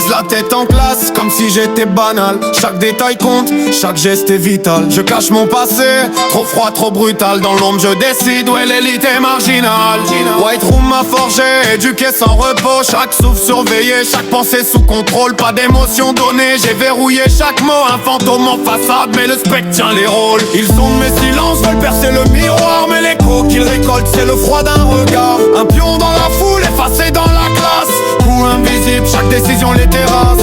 vise la tête en classe, comme si j'étais banal. Chaque détail compte, chaque geste est vital. Je cache mon passé, trop froid, trop brutal. Dans l'ombre je décide où est l'élite est marginale. White Room m'a forgé, éduqué sans repos. Chaque souffle surveillé, chaque pensée sous contrôle. Pas d'émotion donnée, j'ai verrouillé chaque mot. Un fantôme en façade, mais le spectre tient les rôles. Ils sondent mes silences, veulent percer le miroir. Mais l'écho qu'ils récoltent, c'est le froid d'un regard. Un pion dans la foule, effacé dans la classe. Ou invisible, chaque décision les terrasse.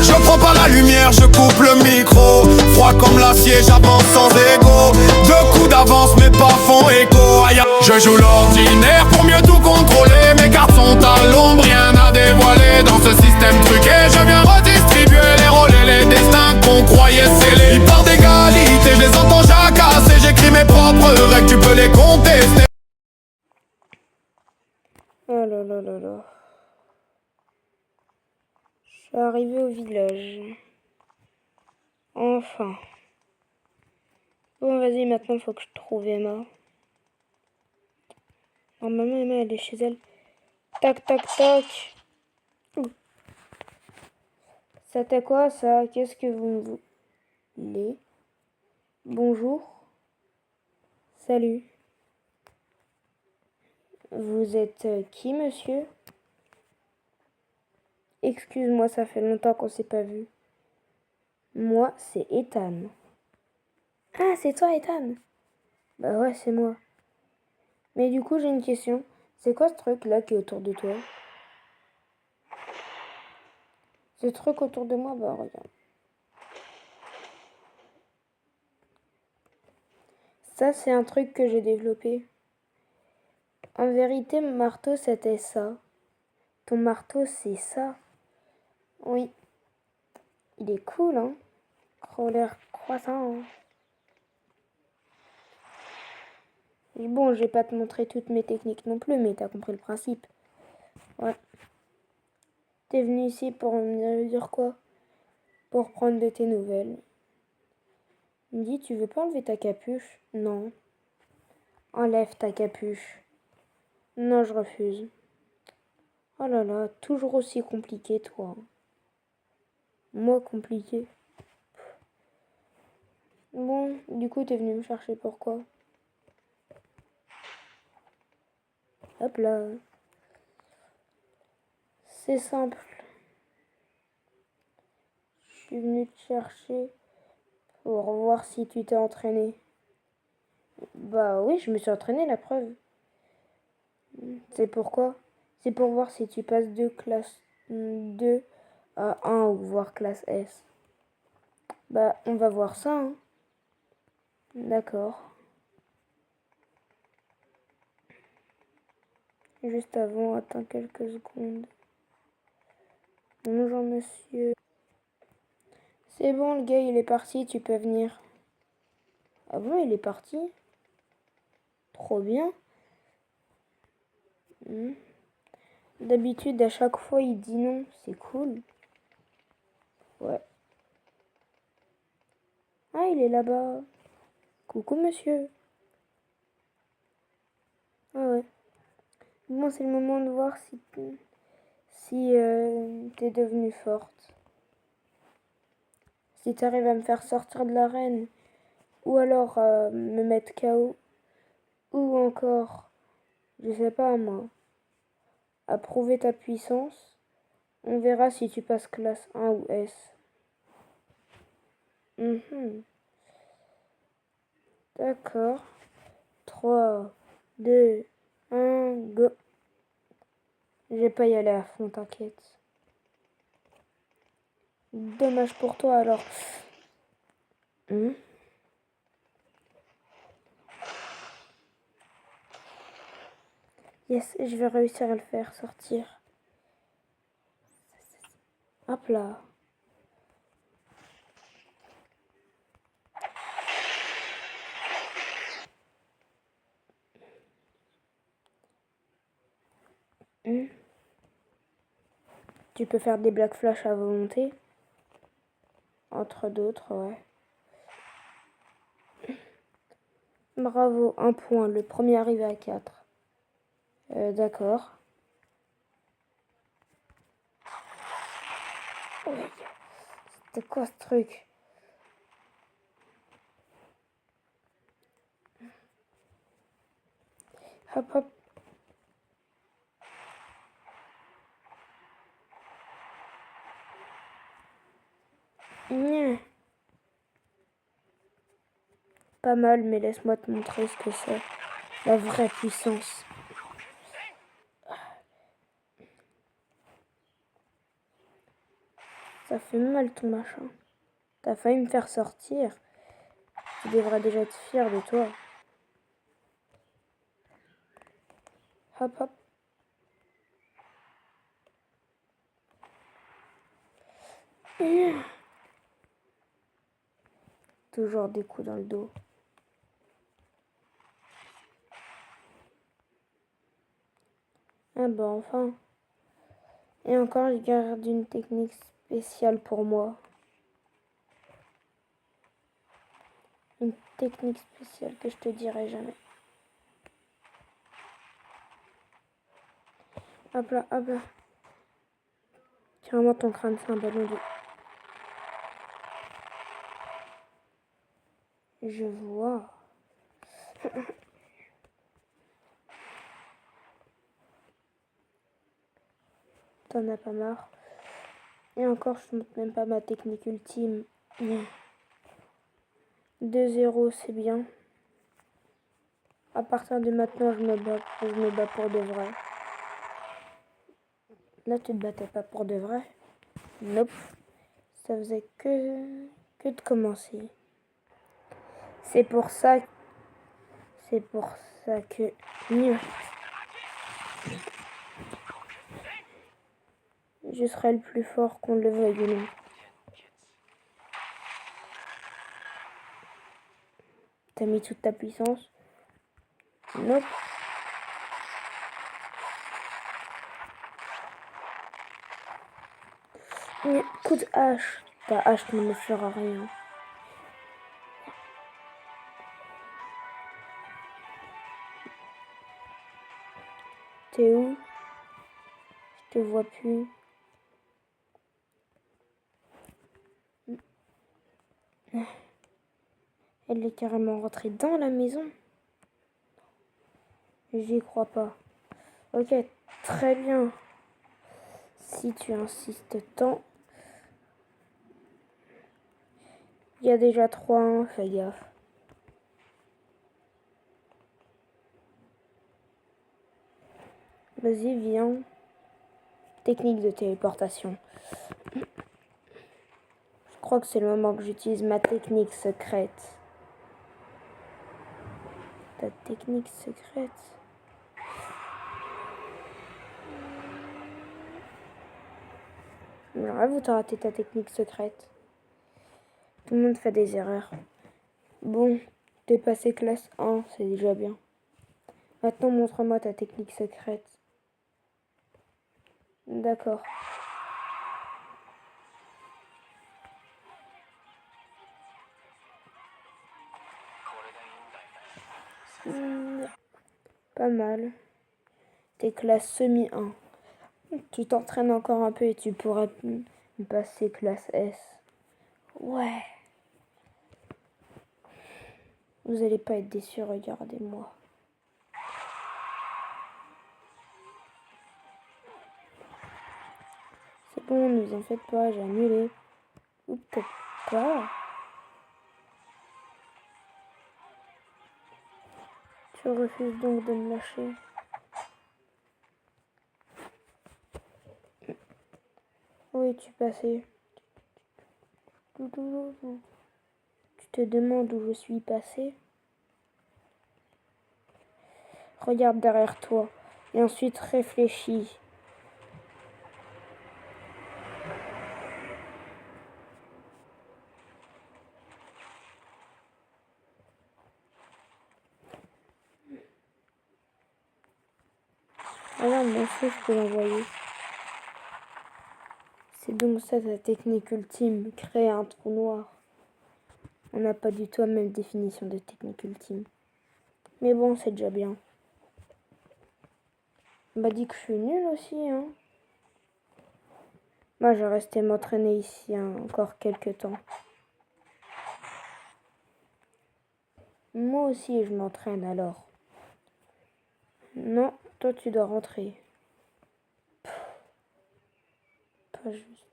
Je prends pas la lumière, je coupe le micro. Froid comme l'acier, j'avance sans ego. Deux coups d'avance, mes pas font écho. Aïe, je joue l'ordinaire pour mieux tout contrôler. Mes cartes sont à l'ombre, rien à dévoiler. Dans ce système truqué, je viens redistribuer les rôles et les destins qu'on croyait scellés. Ils parlent d'égalité, je les entends jacasser. J'écris mes propres règles, tu peux les contester. Oh là là là là. Je suis arrivée au village. Enfin. Bon, vas-y, maintenant, faut que je trouve Emma. Normalement, Emma, elle est chez elle. Tac, tac, tac. C'était quoi, ça? Qu'est-ce que vous voulez? Bonjour. Salut. Vous êtes qui, monsieur? Excuse-moi, ça fait longtemps qu'on s'est pas vu. Moi, c'est Ethan. Ah, c'est toi, Ethan? Bah ouais, c'est moi. Mais du coup, j'ai une question. C'est quoi ce truc-là qui est autour de toi? Ce truc autour de moi, bah regarde. Ça, c'est un truc que j'ai développé. En vérité, mon marteau, c'était ça. Ton marteau, c'est ça. Oui. Il est cool, hein? L'air croissant, hein? Et bon, je vais pas te montrer toutes mes techniques non plus, mais t'as compris le principe. Ouais. T'es venu ici pour me dire quoi? Pour prendre de tes nouvelles. Il me dit, tu veux pas enlever ta capuche? Non. Enlève ta capuche. Non, je refuse. Oh là là, toujours aussi compliqué, toi. Moi, compliqué. Bon, du coup, t'es venu me chercher pourquoi? Hop là. C'est simple. Je suis venu te chercher pour voir si tu t'es entraîné. Bah oui, je me suis entraîné, la preuve. C'est pourquoi? C'est pour voir si tu passes de classe 2 à 1 ou voire classe S. Bah, on va voir ça, hein. D'accord. Juste avant, attends quelques secondes. Bonjour, monsieur. C'est bon, le gars, il est parti, tu peux venir. Ah bon, il est parti? Trop bien. D'habitude, à chaque fois, il dit non. C'est cool. Ouais. Ah, il est là-bas. Coucou, monsieur. Ah ouais. Bon, c'est le moment de voir si t'es devenue forte. Si t'arrives à me faire sortir de l'arène, ou alors me mettre KO, ou encore, je sais pas moi, à prouver ta puissance, on verra si tu passes classe 1 ou S. D'accord. 3, 2, 1, go. Je vais pas y aller à fond, t'inquiète. Dommage pour toi alors. Yes, je vais réussir à le faire sortir. Hop là. Tu peux faire des black flash à volonté. Entre d'autres, ouais. Bravo, 1 point. Le premier arrivé à 4. D'accord. C'était quoi ce truc? Hop hop. Nya. Pas mal, mais laisse-moi te montrer ce que c'est. La vraie puissance. Ça fait mal ton machin. T'as failli me faire sortir. Tu devrais déjà être fier de toi. Hop hop. Toujours des coups dans le dos. Ah bah enfin. Et encore, je garde une technique spéciale pour moi. Une technique spéciale que je te dirai jamais. Hop là, hop là. Carrément ton crâne, c'est un ballon d'eau. Je vois. T'en as pas marre. Et encore, je te montre même pas ma technique ultime. 2-0, c'est bien. À partir de maintenant, je me bats pour de vrai. Là, tu te battais pas pour de vrai. Nope. Ça faisait que de commencer. C'est pour ça que... Je serai le plus fort qu'on le veuille ou non. T'as mis toute ta puissance? Nope. Coup de hache. Ta hache ne me fera rien. T'es où? Je te vois plus. Elle est carrément rentrée dans la maison. J'y crois pas. Ok, très bien. Si tu insistes tant. Il y a déjà 3-1, fais gaffe. Vas-y, viens. Technique de téléportation. Je crois que c'est le moment que j'utilise ma technique secrète. Ta technique secrète? J'aurais où t'as raté ta technique secrète. Tout le monde fait des erreurs. Bon, t'es passé classe 1, c'est déjà bien. Maintenant, montre-moi ta technique secrète. D'accord. Pas mal. T'es classe semi 1. Tu t'entraînes encore un peu et tu pourrais passer classe S. Ouais. Vous allez pas être déçus, regardez-moi. C'est bon, ne vous en faites pas, j'ai annulé. Ou peut-être pas. Tu refuses donc de me lâcher. Où es-tu passé? Tu te demandes où je suis passé? Regarde derrière toi et ensuite réfléchis. Regarde mon feu, je peux l'envoyer. C'est donc ça ta technique ultime, créer un trou noir. On n'a pas du tout la même définition de technique ultime. Mais bon, c'est déjà bien. On m'a dit que je suis nulle aussi, hein. Moi, je vais rester m'entraîner ici encore quelques temps. Moi aussi, je m'entraîne alors. Non, toi, tu dois rentrer. Pas juste.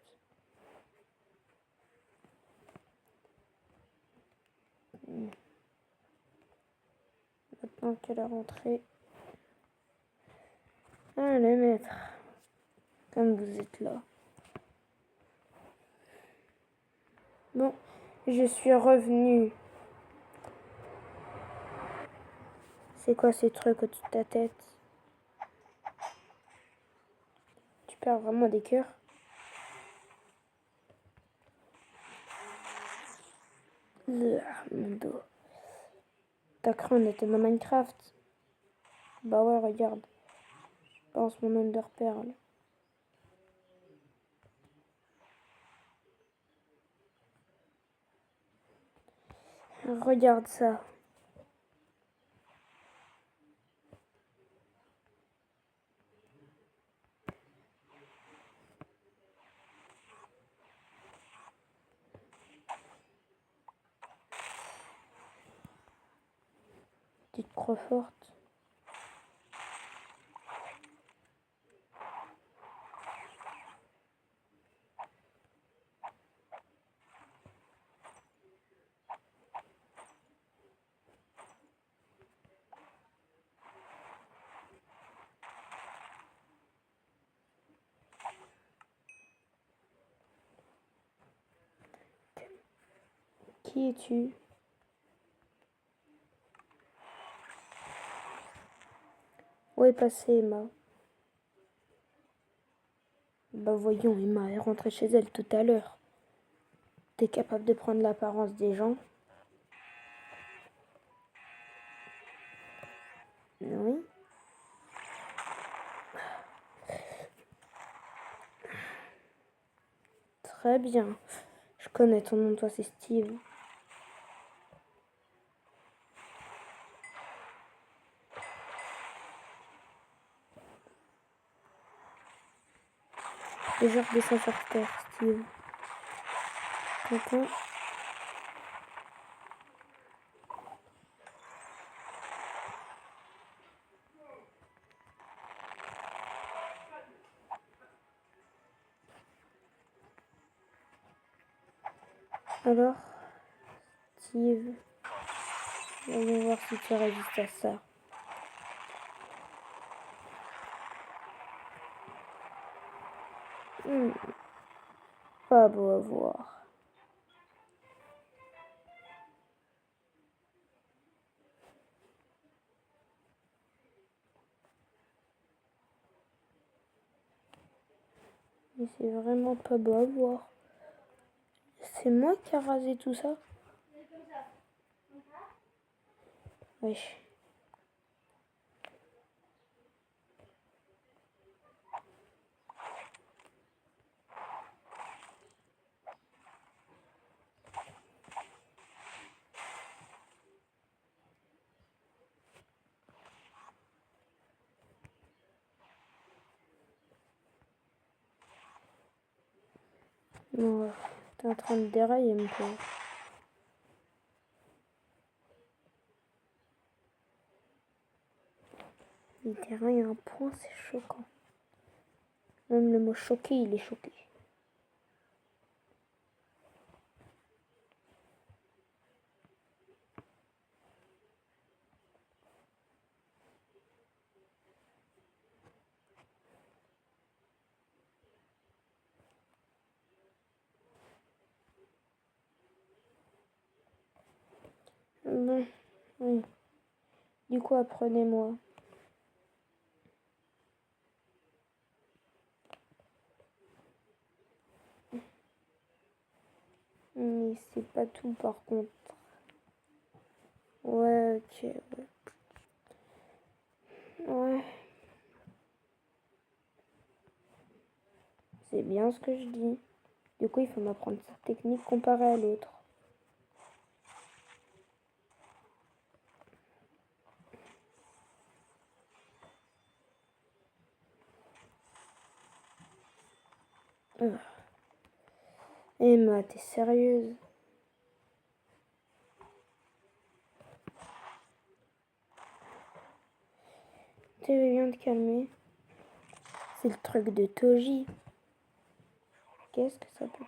Maintenant qu'elle est rentrée. Allez, maître. Comme vous êtes là. Bon, je suis revenue. C'est quoi ces trucs au-dessus de ta tête? Tu perds vraiment des cœurs? Mon dos. T'as cru on était dans Minecraft? Bah ouais, regarde. Je pense mon Ender Pearl. Regarde ça. Tu te crois forte? Qui es-tu? Où est passée Emma? Bah voyons, Emma est rentrée chez elle tout à l'heure. T'es capable de prendre l'apparence des gens? Oui. Très bien. Je connais ton nom, toi c'est Steve. Déjà redescends sur terre, Steve. Attends. Alors, Steve, voyons voir si tu résistes à ça. Pas beau à voir. Mais c'est vraiment pas beau à voir. C'est moi qui a rasé tout ça? Wesh. Non, t'es en train de dérailler, mon pauvre. Il déraille à un point, c'est choquant. Même le mot choqué, il est choqué. Bon, oui. Du coup, apprenez-moi. Mais c'est pas tout par contre. Ouais, ok, ouais. Ouais. C'est bien ce que je dis. Du coup, il faut m'apprendre cette technique comparée à l'autre. Emma, t'es sérieuse? Tu veux bien te calmer? C'est le truc de Toji. Qu'est-ce que ça peut...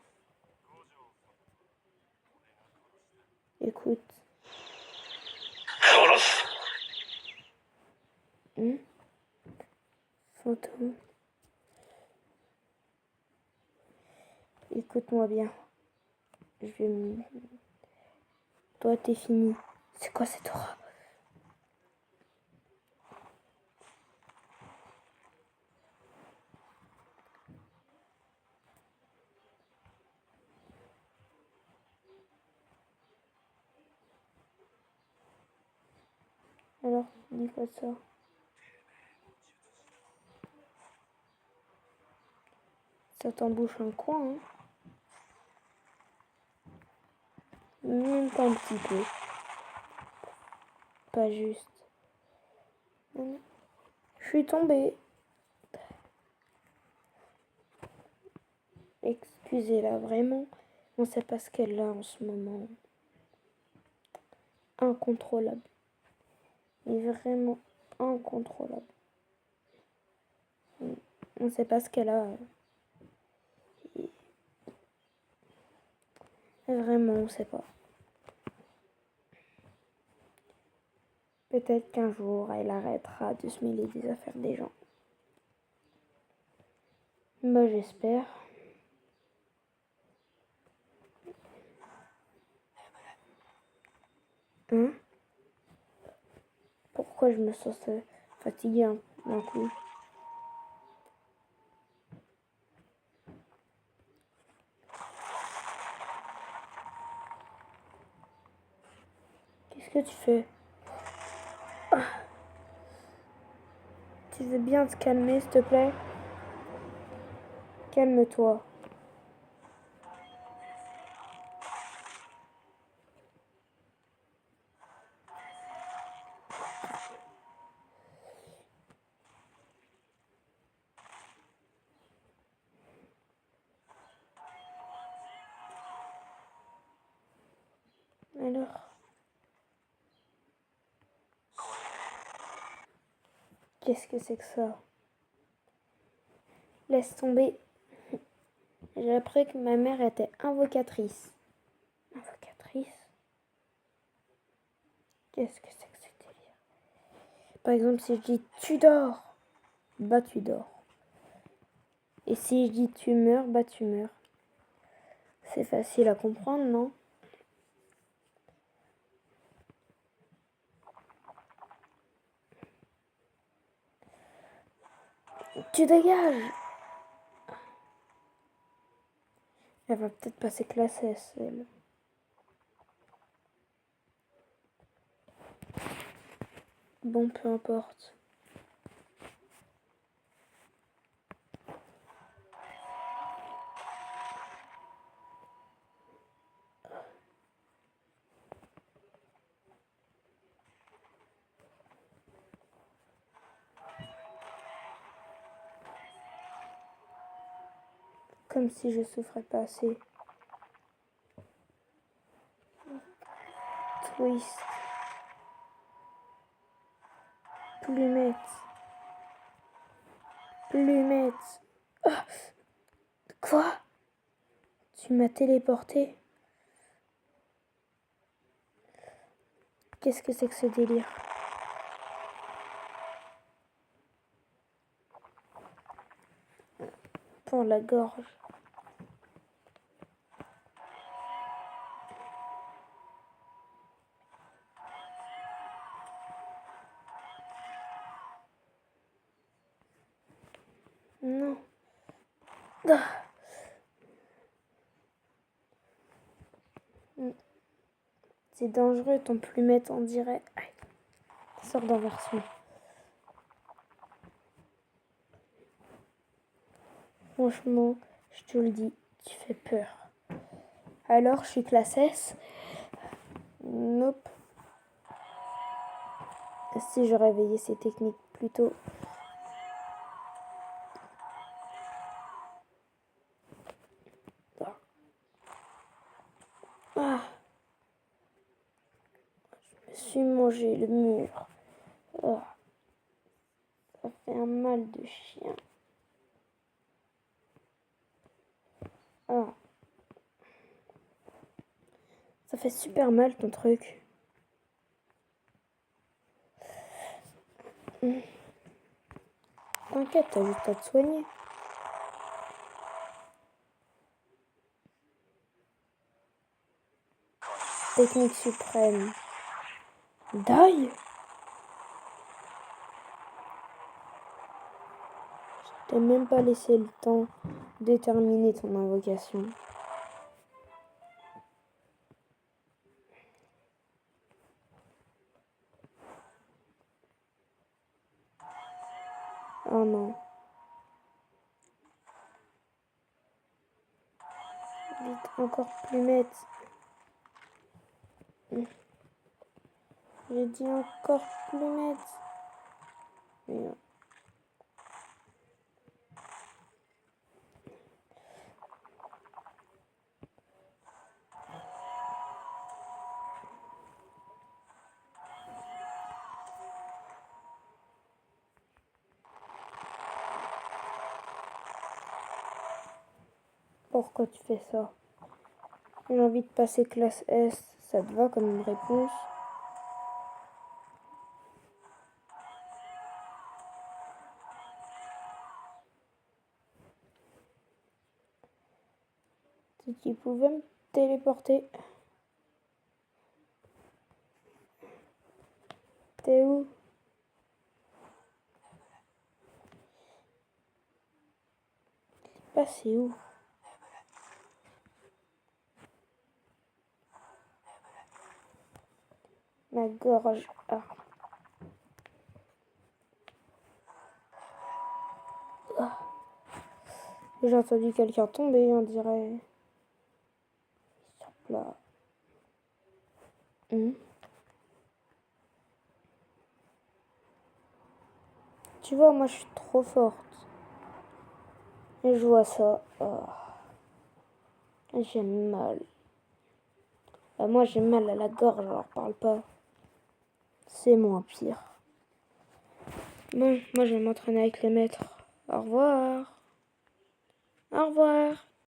Écoute. Fantôme. Écoute-moi bien. Je vais me... Toi, t'es fini. C'est quoi cette aura? Alors, dis quoi de ça? Ça t'embouche un coin, hein? Même pas un petit peu. Pas juste. Je suis tombée. Excusez-la, vraiment. On sait pas ce qu'elle a en ce moment. Incontrôlable. Mais vraiment incontrôlable. On sait pas ce qu'elle a. Vraiment, on sait pas. Peut-être qu'un jour, elle arrêtera de se mêler des affaires des gens. Moi, j'espère. Hein? Pourquoi je me sens fatiguée d'un coup? Qu'est-ce que tu fais? Tu veux bien te calmer, s'il te plaît? Calme-toi. Alors, qu'est-ce que c'est que ça? Laisse tomber. J'ai appris que ma mère était invocatrice. Invocatrice? Qu'est-ce que c'est que ce délire? Par exemple, si je dis tu dors, bah tu dors. Et si je dis tu meurs, bah tu meurs. C'est facile à comprendre, non? Tu dégages! Elle va peut-être passer classe S, elle. Bon, peu importe. Comme si je souffrais pas assez. Twist. Plumette. Plumette. Ah, quoi? Tu m'as téléporté? Qu'est-ce que c'est que ce délire? Pour la gorge. Non. Ah. C'est dangereux ton plumette, on dirait. Aïe. Sors d'un version. Franchement, je te le dis, tu fais peur. Alors, je suis classe S. Nope. Si je réveillais ces techniques plus tôt. suis mangé le mur. Oh, ça fait un mal de chien. Oh. Ça fait super mal ton truc. T'inquiète, t'as juste à te soigner. Technique suprême. Die. Je t'ai même pas laissé le temps de terminer ton invocation. Oh non. Vite, encore plus mettre. J'ai dit encore plus mettre. Mais pourquoi tu fais ça? J'ai envie de passer classe S. Ça te va comme une réponse? Si tu pouvais me téléporter. T'es où? T'es passé où? Ma gorge. Ah. Ah. J'ai entendu quelqu'un tomber, on dirait. Sur plat. Tu vois, moi je suis trop forte. Et je vois ça. Oh. J'ai mal. Moi j'ai mal à la gorge, alors parle pas. C'est moins pire. Bon, moi je vais m'entraîner avec les maîtres. Au revoir. Au revoir.